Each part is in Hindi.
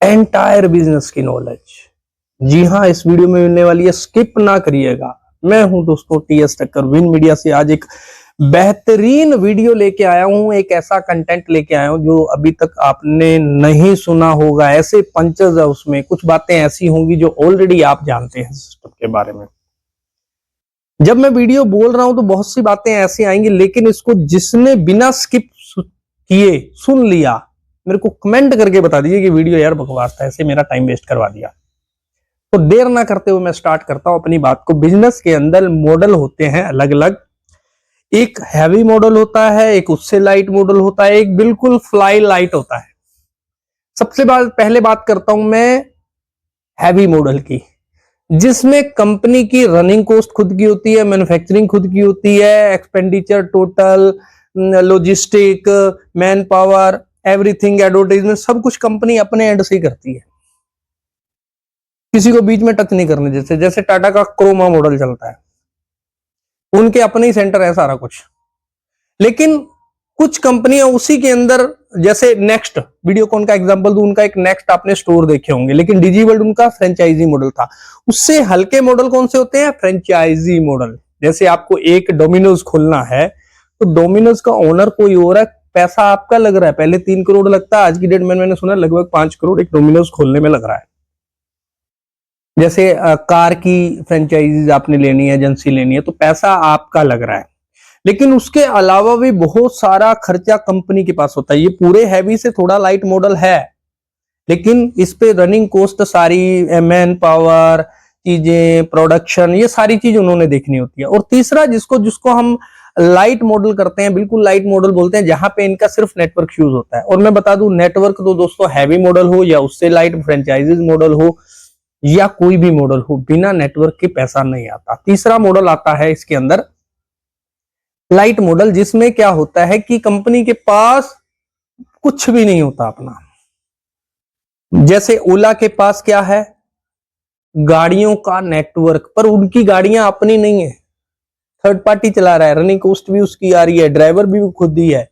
एंटायर बिजनेस की नॉलेज। जी हाँ, इस वीडियो में मिलने वाली है, स्किप ना करिएगा। मैं हूं दोस्तों टीएस टक्कर, विन मीडिया से आज एक बेहतरीन वीडियो लेके आया हूं, एक ऐसा कंटेंट लेके आया हूं जो अभी तक आपने नहीं सुना होगा। ऐसे पंचेस है उसमें, कुछ बातें ऐसी होंगी जो ऑलरेडी आप जानते हैं सिस्टम के बारे में। जब मैं वीडियो बोल रहा हूं तो बहुत सी बातें ऐसी आएंगी, लेकिन इसको जिसने बिना स्किप किए सुन लिया, मेरे को कमेंट करके बता दीजिए कि वीडियो यार बकवास था, ऐसे मेरा टाइम वेस्ट करवा दिया। तो देर ना करते हुए मैं स्टार्ट करता हूं अपनी बात को। बिजनेस के अंदर मॉडल होते हैं अलग अलग। एक हैवी मॉडल होता है, एक उससे लाइट मॉडल होता है, एक बिल्कुल फ्लाई लाइट होता है। सबसे पहले बात करता हूं मैं हैवी मॉडल की, जिसमें कंपनी की रनिंग कॉस्ट खुद की होती है, मैन्युफैक्चरिंग खुद की होती है, expenditure total, logistic, man power, everything, advertisement, सब कुछ कंपनी अपने एंड से ही करती है, किसी को बीच में टच नहीं करने। जैसे टाटा का क्रोमा मॉडल चलता है, उनके अपने ही सेंटर है सारा कुछ। लेकिन कुछ कंपनियां उसी के अंदर, जैसे नेक्स्ट, वीडियोकॉन का एग्जांपल दूं, उनका एक नेक्स्ट आपने स्टोर देखे होंगे, लेकिन डिजीवर्ल्ड उनका फ्रेंचाइजी मॉडल था। उससे हल्के मॉडल कौन से होते हैं? Franchisee model. जैसे आपको एक डोमिनोज खोलना है तो डोमिनोज का ओनर कोई और है, पैसा आपका लग रहा है, पहले 3 करोड़ लगता है, आज की डेट में मैंने सुना लगभग 5 करोड़ एक डोमिनोज खोलने में लग रहा है। जैसे कार की फ्रेंचाइजीज आपने लेनी है, एजेंसी लेनी है, तो पैसा आपका लग रहा है, लेकिन उसके अलावा भी बहुत सारा खर्चा कंपनी के पास होता है। ये पूरे हैवी से थोड़ा लाइट मॉडल है, लेकिन इस पे रनिंग कॉस्ट सारी, मैन पावर, चीजें, प्रोडक्शन, ये सारी चीज उन्होंने देखनी होती है। और तीसरा जिसको हम लाइट मॉडल करते हैं, बिल्कुल लाइट मॉडल बोलते हैं, जहां पे इनका सिर्फ नेटवर्क यूज होता है। और मैं बता दूं, नेटवर्क तो दोस्तों हैवी मॉडल हो या उससे लाइट फ्रेंचाइजीज मॉडल हो या कोई भी मॉडल हो, बिना नेटवर्क के पैसा नहीं आता। तीसरा मॉडल आता है इसके अंदर लाइट मॉडल, जिसमें क्या होता है कि कंपनी के पास कुछ भी नहीं होता अपना। जैसे ओला के पास क्या है? गाड़ियों का नेटवर्क, पर उनकी गाड़ियां अपनी नहीं है, थर्ड पार्टी चला रहा है, रनिंग कॉस्ट भी उसकी आ रही है, ड्राइवर भी खुद ही है।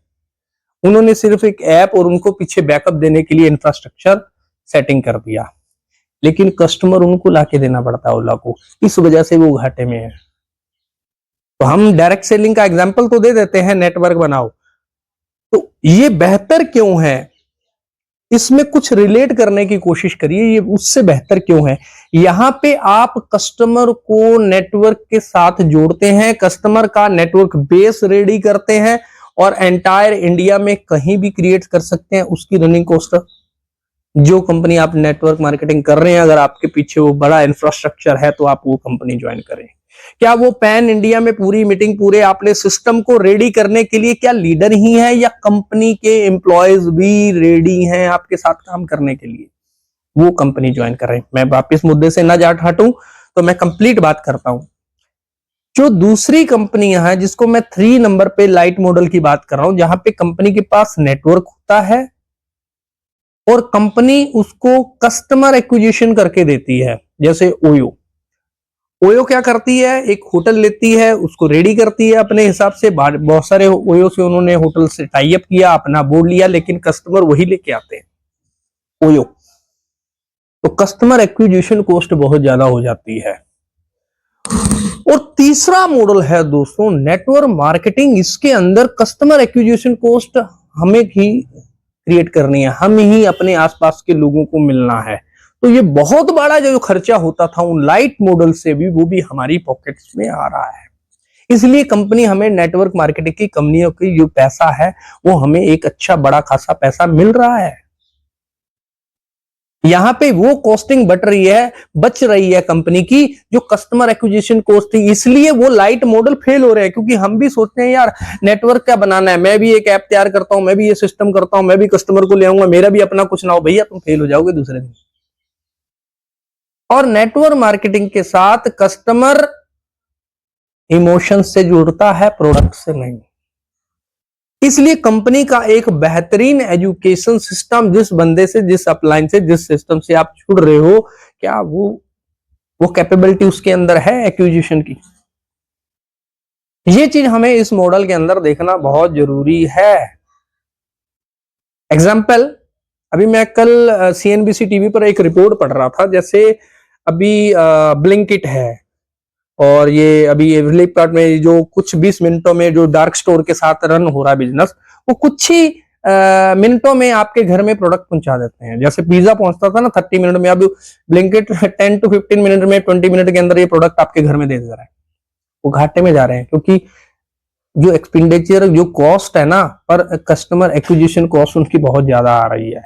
उन्होंने सिर्फ एक ऐप और उनको पीछे बैकअप देने के लिए इंफ्रास्ट्रक्चर सेटिंग कर दिया, लेकिन कस्टमर उनको लाके देना पड़ता है ओला को, इस वजह से वो घाटे में है। तो हम डायरेक्ट सेलिंग का एग्जांपल तो दे देते हैं, नेटवर्क बनाओ, तो ये बेहतर क्यों है? इसमें कुछ रिलेट करने की कोशिश करिए, ये उससे बेहतर क्यों है। यहां पे आप कस्टमर को नेटवर्क के साथ जोड़ते हैं, कस्टमर का नेटवर्क बेस रेडी करते हैं, और एंटायर इंडिया में कहीं भी क्रिएट कर सकते हैं। उसकी रनिंग कॉस्ट, जो कंपनी आप नेटवर्क मार्केटिंग कर रहे हैं, अगर आपके पीछे वो बड़ा इंफ्रास्ट्रक्चर है तो आप वो कंपनी ज्वाइन करें। क्या वो पैन इंडिया में पूरी मीटिंग, पूरे आपने सिस्टम को रेडी करने के लिए क्या लीडर ही है, या कंपनी के एम्प्लॉयज भी रेडी हैं आपके साथ काम करने के लिए? वो कंपनी ज्वाइन करें। मैं वापिस मुद्दे से ना जा हटूं तो मैं कंप्लीट बात करता हूं। जो दूसरी कंपनियां हैं, जिसको मैं 3 नंबर पे लाइट मॉडल की बात कर रहा हूं, जहां पे कंपनी के पास नेटवर्क होता है और कंपनी उसको कस्टमर एक्विजिशन करके देती है। जैसे ओयो क्या करती है? एक होटल लेती है, उसको रेडी करती है अपने हिसाब से, बहुत सारे ओयो से उन्होंने होटल से टाई अप किया, अपना बोर्ड लिया, लेकिन कस्टमर वही लेके आते हैं ओयो। तो कस्टमर एक्विजिशन कॉस्ट बहुत ज्यादा हो जाती है। और तीसरा मॉडल है दोस्तों नेटवर्क मार्केटिंग। इसके अंदर कस्टमर एक्विजिशन कॉस्ट हमें ही क्रिएट करनी है, हम ही अपने आसपास के लोगों को मिलना है। तो ये बहुत बड़ा जो खर्चा होता था उन लाइट मॉडल से भी, वो भी हमारी पॉकेट्स में आ रहा है। इसलिए कंपनी हमें नेटवर्क मार्केटिंग की कंपनियों की जो पैसा है, वो हमें एक अच्छा बड़ा खासा पैसा मिल रहा है। यहां पे वो कॉस्टिंग बच रही है कंपनी की, जो कस्टमर एक्विजिशन कॉस्ट थी। इसलिए वो लाइट मॉडल फेल हो रहे हैं, क्योंकि हम भी सोचते हैं यार नेटवर्क क्या बनाना है, मैं भी एक ऐप तैयार करता हूं, मैं भी ये सिस्टम करता हूं, मैं भी कस्टमर को ले आऊंगा, मेरा भी अपना कुछ ना हो। भैया तुम फेल हो जाओगे दूसरे दिन। और नेटवर्क मार्केटिंग के साथ कस्टमर इमोशन से जुड़ता है, प्रोडक्ट से नहीं। इसलिए कंपनी का एक बेहतरीन एजुकेशन सिस्टम, जिस बंदे से, जिस अपलाइन से, जिस सिस्टम से आप जुड़ रहे हो, क्या वो कैपेबिलिटी उसके अंदर है एक्विजिशन की? ये चीज हमें इस मॉडल के अंदर देखना बहुत जरूरी है। एग्जाम्पल, अभी मैं कल CNBC टीवी पर एक रिपोर्ट पढ़ रहा था, जैसे अभी ब्लिंकिट है और ये अभी फ्लिपकार्ट में जो कुछ 20 मिनटों में जो डार्क स्टोर के साथ रन हो रहा है बिजनेस, वो कुछ ही मिनटों में आपके घर में प्रोडक्ट पहुंचा देते हैं। जैसे पिज्जा पहुंचता था ना 30 मिनट में, अब ब्लिंकिट 10 to 15 मिनट में, 20 मिनट के अंदर ये प्रोडक्ट आपके घर में दे दे रहा है। वो घाटे में जा रहे हैं, क्योंकि जो एक्सपेंडिचर, जो कॉस्ट है ना, पर कस्टमर एक्विजिशन कॉस्ट उनकी बहुत ज्यादा आ रही है।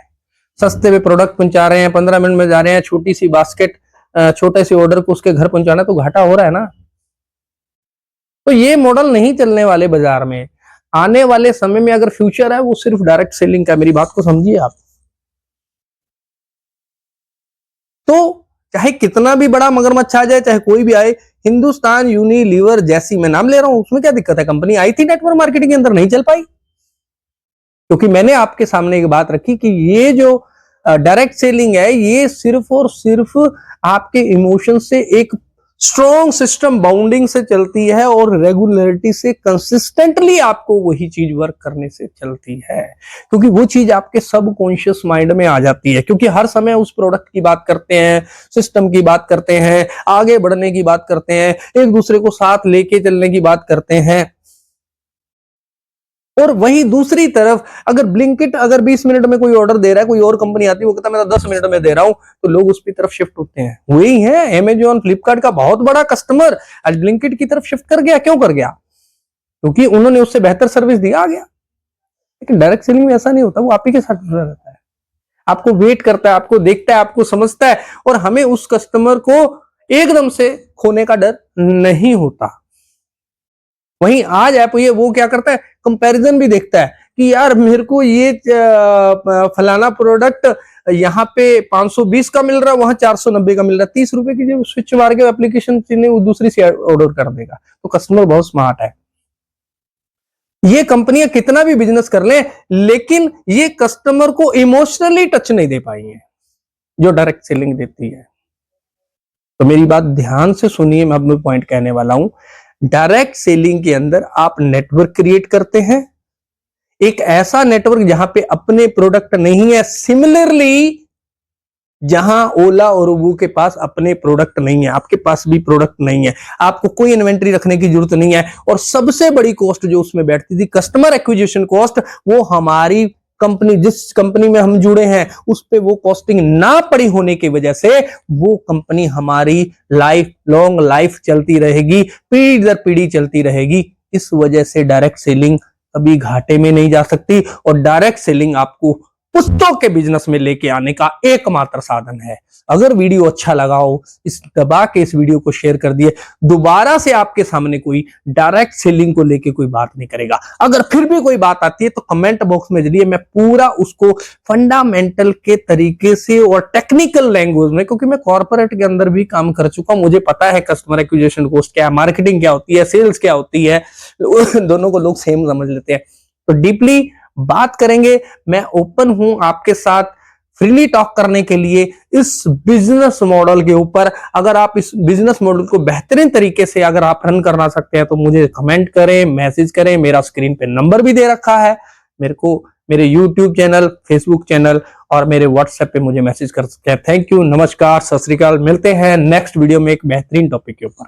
सस्ते में प्रोडक्ट पहुंचा रहे हैं, 15 मिनट में जा रहे हैं, छोटी सी बास्केट, छोटे से ऑर्डर को उसके घर पहुंचाना, तो घाटा हो रहा है ना। तो ये मॉडल नहीं चलने वाले बाजार में। आने वाले समय में अगर फ्यूचर है वो सिर्फ डायरेक्ट सेलिंग का। मेरी बात को समझिए आप। तो चाहे कितना भी बड़ा मगरमच्छ आ जाए, चाहे कोई भी आए, हिंदुस्तान यूनिलीवर जैसी, मैं नाम ले रहा हूं, उसमें क्या दिक्कत है? कंपनी आई थी नेटवर्क मार्केटिंग के अंदर, नहीं चल पाई, क्योंकि मैंने आपके सामने एक बात रखी कि ये जो डायरेक्ट सेलिंग है, ये सिर्फ और सिर्फ आपके इमोशन से, एक स्ट्रॉन्ग सिस्टम बाउंडिंग से चलती है और रेगुलरिटी से, कंसिस्टेंटली आपको वही चीज वर्क करने से चलती है, क्योंकि वो चीज आपके सबकॉन्शियस माइंड में आ जाती है। क्योंकि हर समय उस प्रोडक्ट की बात करते हैं, सिस्टम की बात करते हैं, आगे बढ़ने की बात करते हैं, एक दूसरे को साथ लेके चलने की बात करते हैं। और वही दूसरी तरफ अगर ब्लिंकिट अगर 20 मिनट में कोई ऑर्डर दे रहा है, कोई और कंपनी आती है वो कहता है मैं तो 10 मिनट में दे रहा हूं, तो लोग उसकी तरफ शिफ्ट होते हैं। वही है अमेजॉन, फ्लिपकार्ट का बहुत बड़ा कस्टमर आज ब्लिंकिट की तरफ शिफ्ट कर गया। क्यों कर गया? क्योंकि उन्होंने उससे बेहतर सर्विस दिया, आ गया। लेकिन डायरेक्ट सेलिंग में ऐसा नहीं होता, वो आप ही के साथ जुड़ा रहता है, आपको वेट करता है, आपको देखता है, आपको समझता है, और हमें उस कस्टमर को एकदम से खोने का डर नहीं होता। वहीं आज ऐप ये वो क्या करता है, कंपैरिजन भी देखता है कि यार मेरे को ये फलाना प्रोडक्ट यहाँ पे 520 का मिल रहा है, वहां 490 का मिल रहा है, 30 रुपए की जो स्विच मार के एप्लीकेशन वो दूसरी से ऑर्डर कर देगा। तो कस्टमर बहुत स्मार्ट है। ये कंपनियां कितना भी बिजनेस कर लें, लेकिन ये कस्टमर को इमोशनली टच नहीं दे पाई है जो डायरेक्ट सेलिंग देती है। तो मेरी बात ध्यान से सुनिए, मैं अपना पॉइंट कहने वाला हूं। डायरेक्ट सेलिंग के अंदर आप नेटवर्क क्रिएट करते हैं, एक ऐसा नेटवर्क जहां पे अपने प्रोडक्ट नहीं है। सिमिलरली जहां ओला और उबू के पास अपने प्रोडक्ट नहीं है, आपके पास भी प्रोडक्ट नहीं है, आपको कोई इन्वेंट्री रखने की जरूरत नहीं है। और सबसे बड़ी कॉस्ट जो उसमें बैठती थी, कस्टमर एक्विजिशन कॉस्ट, वो हमारी कंपनी, जिस कंपनी में हम जुड़े हैं, उस पे वो कॉस्टिंग ना पड़ी होने की वजह से वो कंपनी हमारी लाइफ लॉन्ग लाइफ चलती रहेगी, पीढ़ी दर पीढ़ी चलती रहेगी। इस वजह से डायरेक्ट सेलिंग कभी घाटे में नहीं जा सकती, और डायरेक्ट सेलिंग आपको पुस्तकों के बिजनेस में लेके आने का एकमात्र साधन है। अगर वीडियो अच्छा लगा हो, इस दबा के इस वीडियो को शेयर कर दिए। दोबारा से आपके सामने कोई डायरेक्ट सेलिंग को लेके कोई बात नहीं करेगा। अगर फिर भी कोई बात आती है तो कमेंट बॉक्स में जरिए मैं पूरा उसको फंडामेंटल के तरीके से और टेक्निकल लैंग्वेज में, क्योंकि मैं कॉर्पोरेट के अंदर भी काम कर चुका हूं, मुझे पता है कस्टमर एक्विजिशन कॉस्ट क्या है, मार्केटिंग क्या होती है, सेल्स क्या होती है। दोनों को लोग सेम समझ लेते हैं। तो डीपली बात करेंगे, मैं ओपन हूं आपके साथ फ्रीली टॉक करने के लिए इस बिजनेस मॉडल के ऊपर। अगर आप इस बिजनेस मॉडल को बेहतरीन तरीके से अगर आप रन करना सकते हैं तो मुझे कमेंट करें, मैसेज करें। मेरा स्क्रीन पे नंबर भी दे रखा है, मेरे को मेरे YouTube चैनल, Facebook चैनल और मेरे WhatsApp पे मुझे मैसेज कर सकते हैं। थैंक यू, नमस्कार, सत श्री अकाल। मिलते हैं नेक्स्ट वीडियो में एक बेहतरीन टॉपिक के ऊपर।